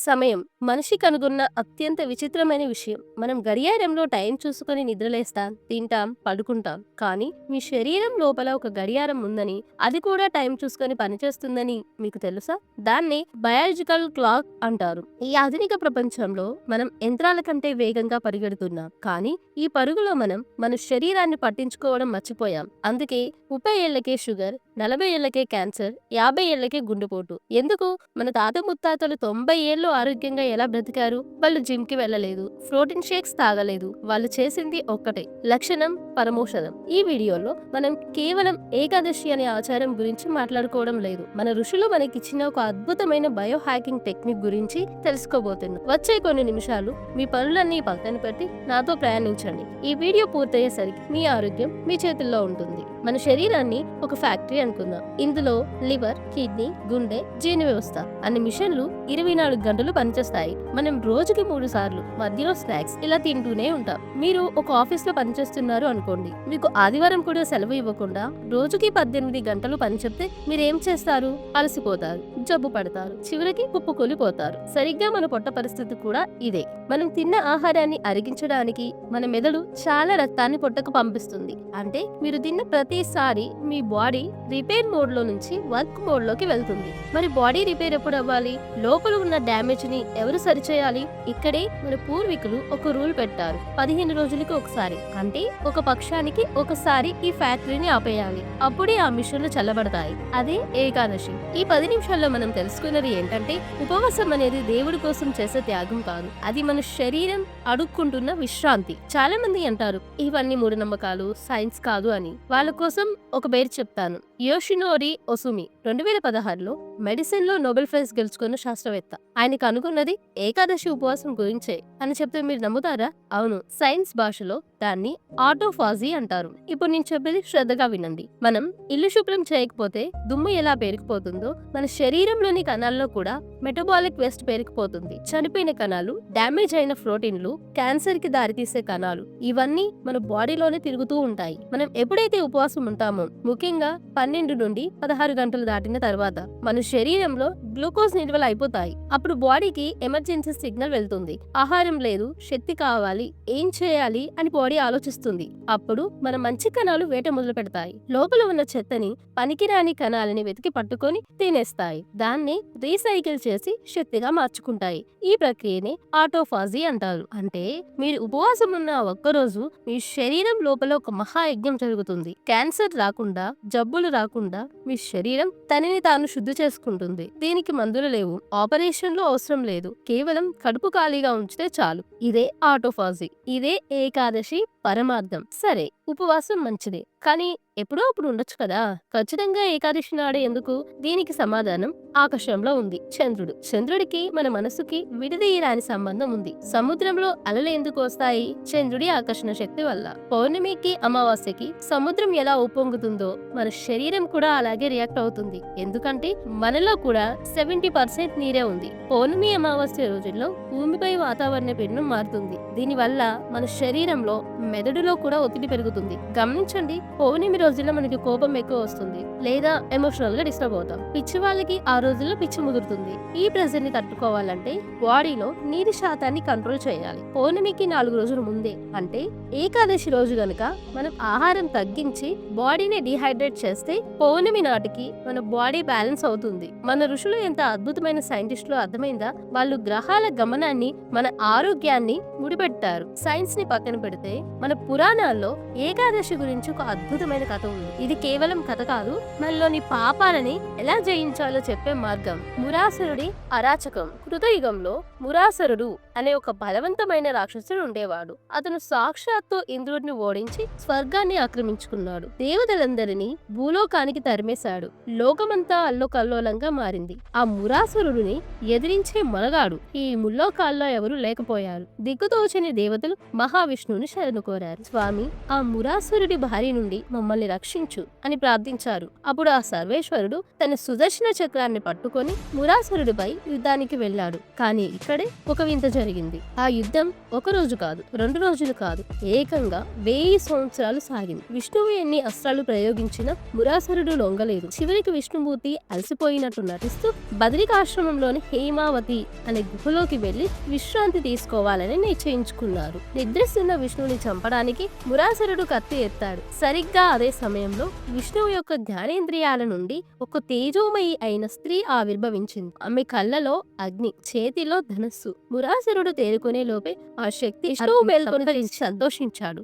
సమయం మనిషి కనుగొన్న అత్యంత విచిత్రమైన విషయం. మనం గడియారంలో టైం చూసుకొని నిద్రలేస్తాం, తింటాం, పడుకుంటాం. కానీ మీ శరీరం లోపల ఒక గడియారం ఉందని, అది కూడా టైం చూసుకొని పనిచేస్తుందని మీకు తెలుసా? దాన్ని బయాలజికల్ క్లాక్ అంటారు. ఈ ఆధునిక ప్రపంచంలో మనం యంత్రాల కంటే వేగంగా పరిగెడుతున్నాం. కానీ ఈ పరుగులో మనం మన శరీరాన్ని పట్టించుకోవడం మర్చిపోయాం. అందుకే 30 ఏళ్లకే షుగర్, 40 ఏళ్లకే క్యాన్సర్, 50 ఏళ్లకే గుండెపోటు. ఎందుకు? మన తాత ముత్తాతలు 90 ఏళ్లు ఆరోగ్యంగా ఎలా బ్రతికారు? వాళ్ళు జిమ్ కి వెళ్ళలేదు, ప్రోటీన్ షేక్స్ తాగలేదు. వాళ్ళు చేసింది ఒక్కటే, లక్షణం, పరమోషధం. ఈ వీడియోలో మనం కేవలం ఏకాదశి అనే ఆచారం గురించి మాట్లాడుకోవడం లేదు. మన ఋషులు మనకిచ్చిన ఒక అద్భుతమైన బయో హ్యాకింగ్ టెక్నిక్ గురించి తెలుసుకోబోతున్నాం. వచ్చే కొన్ని నిమిషాలు మీ పనులన్నీ పక్కన పెట్టి నాతో ప్రయాణించండి. ఈ వీడియో పూర్తయ్యేసరికి మీ ఆరోగ్యం మీ చేతుల్లో ఉంటుంది. మన శరీరాన్ని ఒక ఫ్యాక్టరీ అనుకుందాం. ఇందులో లివర్, కిడ్నీ, గుండె, జీర్ణ వ్యవస్థ అన్ని మిషన్లు 24 గంటలు పనిచేస్తాయి. మనం రోజుకి 3 సార్లు మధ్యలో స్నాక్స్ ఇలా తింటూనే ఉంటాం. మీరు ఒక ఆఫీస్ లో పనిచేస్తున్నారు అనుకోండి. మీకు ఆదివారం కూడా సెలవు ఇవ్వకుండా రోజుకి 18 గంటలు పని చెప్తే మీరేం చేస్తారు? అలసిపోతారు, జబ్బు పడతారు, చివరికి కుప్పకూలిపోతారు. సరిగ్గా మన పొట్ట పరిస్థితి కూడా ఇదే. మనం తిన్న ఆహారాన్ని అరిగించడానికి మన మెదడు చాలా రక్తాన్ని పొట్టకు పంపిస్తుంది. అంటే మీరు తిన్న ప్రతిసారి మీ బాడీ రిపేర్ మోడ్ లో నుంచి వర్క్ మోడ్ లోకి వెళ్తుంది. మరి బాడీ రిపేర్ ఎప్పుడు అవ్వాలి? లోపల ఉన్న డ్యామేజ్ ని ఎవరు సరిచేయాలి? ఇక్కడే మన పూర్వీకులు ఒక రూల్ పెట్టారు. 15 రోజులకి ఒకసారి, అంటే ఒక పక్షానికి ఒకసారి ఈ ఫ్యాక్టరీని ఆపేయాలి. అప్పుడే ఆ మిషన్లు చల్లబడతాయి. అదే ఏకాదశి. ఈ 10 నిమిషాల్లో మనం తెలుసుకున్నది ఏంటంటే, ఉపవాసం అనేది దేవుడి కోసం చేసే త్యాగం కాదు. అది మన శరీరం అడుక్కుంటున్న విశ్రాంతి. చాలా మంది అంటారు ఇవన్నీ మూఢనమ్మకాలు, సైన్స్ కాదు అని. వాళ్ళ కోసం ఒక పేరు చెప్తాను. యోషినోరి ఒసుమి 2016లో మెడిసిన్ లో నోబెల్ ప్రైజ్ గెలుచుకున్న శాస్త్రవేత్త. ఆయన కనుగొన్నది ఏకాదశి ఉపవాసం గురించే అని చెప్తే మీరు నమ్ముతారా? అవును, సైన్స్ భాషలో దాన్ని ఆటోఫాజీ అంటారు. ఇప్పుడు నేను చెప్పేది శ్రద్ధగా వినండి. మనం ఇల్లు శుభ్రం చేయకపోతే దుమ్ము ఎలా పేరుకుపోతుందో మన శరీరంలోని కణాల్లో కూడా మెటబాలిక్ వేస్ట్ పేరుకుపోతుంది. చనిపోయిన కణాలు, డ్యామేజ్ అయిన ప్రోటీన్లు, క్యాన్సర్ కి దారితీసే కణాలు, ఇవన్నీ మన బాడీలోనే తిరుగుతూ ఉంటాయి. మనం ఎప్పుడైతే ఉపవాసం ఉంటామో, ముఖ్యంగా 12 నుండి 16 గంటలు దాటిన తర్వాత మన శరీరంలో గ్లూకోజ్ నిల్వలు అయిపోతాయి. అప్పుడు బాడీకి ఎమర్జెన్సీ సిగ్నల్ వెళ్తుంది. ఆహారం లేదు, శక్తి కావాలి, ఏం చేయాలి అని బాడీ ఆలోచిస్తుంది. అప్పుడు మన మంచి కణాలు వేట మొదలు పెడతాయి. లోపల ఉన్న చెత్తని, పనికిరాని కణాలని వెతికి పట్టుకొని తినేస్తాయి. దాన్ని రీసైకిల్ చేసి శక్తిగా మార్చుకుంటాయి. ఈ ప్రక్రియనే ఆటోఫాజీ అంటారు. అంటే మీరు ఉపవాసం ఉన్న ఒక్కరోజు మీ శరీరం లోపల ఒక మహాయజ్ఞం జరుగుతుంది. క్యాన్సర్ రాకుండా, జబ్బులు రాకుండా మీ శరీరం తనని తాను శుద్ధి చేసుకుంటుంది. దీనికి మందులు లేవు, ఆపరేషన్లు అవసరం లేదు. కేవలం కడుపు ఖాళీగా ఉంచితే చాలు. ఇదే ఆటోఫాజీ. ఇదే ఏకాదశి పరమార్థం. సరే, ఉపవాసం మంచిదే, కానీ ఎప్పుడో అప్పుడు ఉండొచ్చు కదా. ఖచ్చితంగా ఏకాదశి నాడే ఎందుకు? దీనికి సమాధానం ఆకాశంలో ఉంది. చంద్రుడు. చంద్రుడికి మన మనసుకి విడదీయరాని సంబంధం ఉంది. సముద్రంలో అలలు ఎందుకు వస్తాయి? చంద్రుడి ఆకర్షణ శక్తి వల్ల. పౌర్ణమికి, అమావాస్యకి సముద్రం ఎలా ఉప్పొంగుతుందో మన శరీరం కూడా అలాగే రియాక్ట్ అవుతుంది. ఎందుకంటే మనలో కూడా 70% నీరే ఉంది. పౌర్ణమి, అమావాస్య రోజుల్లో భూమిపై వాతావరణ పీడనం మారుతుంది. దీనివల్ల మన శరీరంలో, మెదడులో కూడా ఒత్తిడి పెరుగుతుంది. గమనించండి, పౌర్ణమి రోజుల్లో మనకి కోపం ఎక్కువ వస్తుంది, లేదా ఎమోషనల్ గా డిస్టర్బ్ అవుతాం. పిచ్చి వాళ్ళకి ఆ రోజుల్లో పిచ్చి ముదురుతుంది. ఈ ప్రెజర్ ని తట్టుకోవాలంటే బాడీలో నీటి శాతాన్ని కంట్రోల్ చేయాలి. పౌర్ణమికి 4 రోజుల ముందే, అంటే ఏకాదశి రోజు గనుక మనం ఆహారం తగ్గించి బాడీని డిహైడ్రేట్ చేస్తే పౌర్ణమి నాటికి మన బాడీ బ్యాలెన్స్ అవుతుంది. మన ఋషులు ఎంత అద్భుతమైన సైంటిస్టులు అర్థమైందా? వాళ్ళు గ్రహాల గమనాన్ని, మన ఆరోగ్యాన్ని ముడిపెట్టారు. సైన్స్ ని పక్కన పెడితే మన పురాణాల్లో ఏకాదశి గురించి ఒక అద్భుతమైన కథ ఉంది. ఇది కేవలం కథ కాదు, మనలోని పాపాలని ఎలా జయించాలో చెప్పే మార్గం. మురాసురుడి అరాచకం. కృతయుగంలో మురాసురుడు అనే ఒక బలవంతమైన రాక్షసుడు ఉండేవాడు. అతను సాక్షాత్తు ఇంద్రుడిని ఓడించి స్వర్గాన్ని ఆక్రమించుకున్నాడు. దేవతలందరినీ భూలోకానికి తరిమేశాడు. లోకమంతా అల్లోకల్లోలంగా మారింది. ఆ మురాసురుడిని ఎదిరించే మనగాడు ఈ ముల్లోకాల్లో ఎవరూ లేకపోయారు. దిక్కుతోచని దేవతలు మహావిష్ణువుని శరణు కోరారు. స్వామి, ఆ మురాసురుడి భార్య నుండి మమ్మల్ని రక్షించు అని ప్రార్థించారు. అప్పుడు ఆ సర్వేశ్వరుడు తన సుదర్శన చక్రాన్ని పట్టుకొని మురాసురుడిపై యుద్ధానికి వెళ్ళాడు. కానీ ఇక్కడే ఒక వింత జరిగింది. ఆ యుద్ధం ఒక రోజు కాదు, 2 రోజులు కాదు, ఏకంగా 1000 సంవత్సరాలు సాగింది. విష్ణువు ఎన్ని అస్త్రాలు ప్రయోగించినా మురాసురుడు లొంగలేదు. చివరికి విష్ణుమూర్తి అలసిపోయినట్టు నటిస్తూ బదరికాశ్రమంలోని హేమావతి అనే గుహలోకి వెళ్లి విశ్రాంతి తీసుకోవాలని నిశ్చయించుకున్నారు. నిద్రిస్తున్న విష్ణువుని చంపడానికి మురాసురుడు కత్తి ఎత్తాడు. సరిగ్గా అదే సమయంలో విష్ణువు యొక్క జ్ఞానేంద్రియాల నుండి ఒక తేజోమయి అయిన స్త్రీ ఆవిర్భవించింది. ఆమె కళ్ళలో అగ్ని, చేతిలో ధనస్సు. మురాసురుడు తేరుకునే లోపే ఆ శక్తి విష్ణువు మేల్కొని సంతోషించాడు.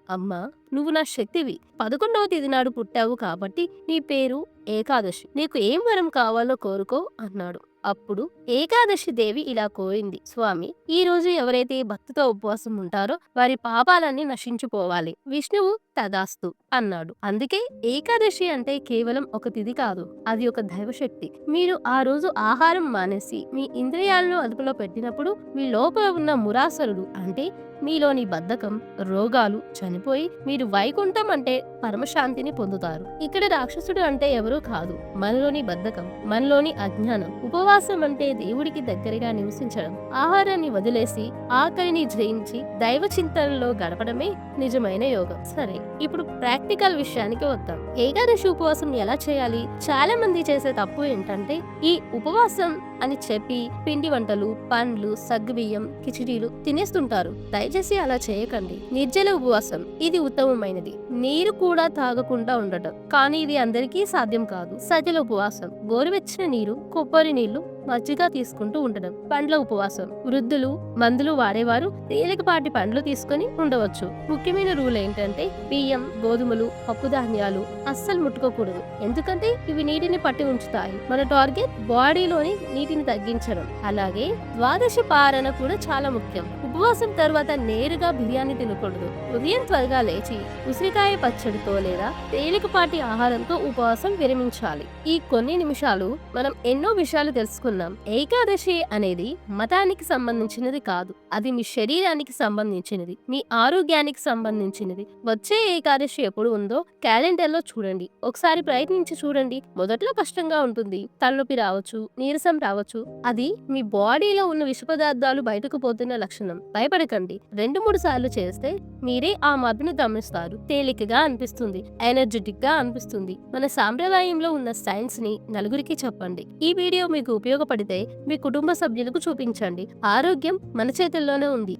అమ్మా, నువ్వు నా శక్తివి. 11వ తేదీ నాడు పుట్టావు కాబట్టి నీ పేరు ఏకాదశి. నీకు ఏం వరం కావాలో కోరుకో అన్నాడు. అప్పుడు ఏకాదశి దేవి ఇలా కోరింది, స్వామి, ఈ రోజు ఎవరైతే భక్తితో ఉపవాసం ఉంటారో వారి పాపాలన్నీ నశించిపోవాలి. విష్ణువు తదాస్తు అన్నాడు. అందుకే ఏకాదశి అంటే కేవలం ఒక తిథి కాదు, అది ఒక దైవశక్తి. మీరు ఆ రోజు ఆహారం మానేసి మీ ఇంద్రియాలను అదుపులో పెట్టినప్పుడు మీ లోపల ఉన్న మురాసురుడు అంటే మీలోని బద్ధకం, రోగాలు చనిపోయి మీరు వైకుంఠం అంటే పరమశాంతిని పొందుతారు. ఇక్కడ రాక్షసుడు అంటే ఎవరూ కాదు, మనలోని బద్ధకం, మనలోని అజ్ఞానం. ఉపవాసం అంటే దేవుడికి దగ్గరగా నివసించడం, ఆహారాన్ని వదిలేసి ఆకలిని జయించి దైవ చింతనలో గడపడమే నిజమైన యోగం. సరే, ఇప్పుడు ప్రాక్టికల్ విషయానికి వద్దాం. ఏకాదశి ఉపవాసం ఎలా చేయాలి? చాలా మంది చేసే తప్పు ఏంటంటే ఈ ఉపవాసం అని చెప్పి పిండి వంటలు, పండ్లు, సగ్గుబియ్యం, కిచిడీలు తినేస్తుంటారు. దయచేసి అలా చేయకండి. నిర్జల ఉపవాసం ఇది ఉత్తమమైనది. నీరు కూడా తాగకుండా ఉండటం, కానీ ఇది అందరికీ సాధ్యం కాదు. సజల ఉపవాసం గోరువెచ్చని నీరు, కొబ్బరి నీళ్లు, మజ్జిగ తీసుకుంటూ ఉండడం. పండ్ల ఉపవాసం వృద్ధులు, మందులు వాడేవారు తేలికపాటి పండ్లు తీసుకొని ఉండవచ్చు. ముఖ్యమైన రూల్ ఏంటంటే బియ్యం, గోధుమలు, పప్పు ధాన్యాలు అస్సలు ముట్టుకోకూడదు. ఎందుకంటే ఇవి నీటిని పట్టి ఉంచుతాయి. మన టార్గెట్ బాడీలోని నీటిని తగ్గించడం. అలాగే ద్వాదశి పారణ కూడా చాలా ముఖ్యం. ఉపవాసం తర్వాత నేరుగా బిర్యానీ తినకూడదు. ఉదయం త్వరగా లేచి ఉసిరికాయ పచ్చడితో లేదా తేలికపాటి ఆహారంతో ఉపవాసం విరమించాలి. ఈ కొన్ని నిమిషాలు మనం ఎన్నో విషయాలు తెలుసుకున్నాం. ఏకాదశి అనేది మతానికి సంబంధించినది కాదు, అది మీ శరీరానికి సంబంధించినది, మీ ఆరోగ్యానికి సంబంధించినది. వచ్చే ఏకాదశి ఎప్పుడు ఉందో క్యాలెండర్ లో చూడండి. ఒకసారి ప్రయత్నించి చూడండి. మొదట్లో కష్టంగా ఉంటుంది, తలనొప్పి రావచ్చు, నీరసం రావచ్చు. అది మీ బాడీలో ఉన్న విష పదార్థాలు బయటకు పోతున్న లక్షణం. భయపడకండి. 2-3 సార్లు చేస్తే మీరే ఆ మార్పును గమనిస్తారు. తేలికగా అనిపిస్తుంది, ఎనర్జెటిక్ గా అనిపిస్తుంది. మన సాంప్రదాయంలో ఉన్న సైన్స్ ని నలుగురికి చెప్పండి. ఈ వీడియో మీకు ఉపయోగపడితే మీ కుటుంబ సభ్యులకు చూపించండి. ఆరోగ్యం మన చేతుల్లోనే ఉంది.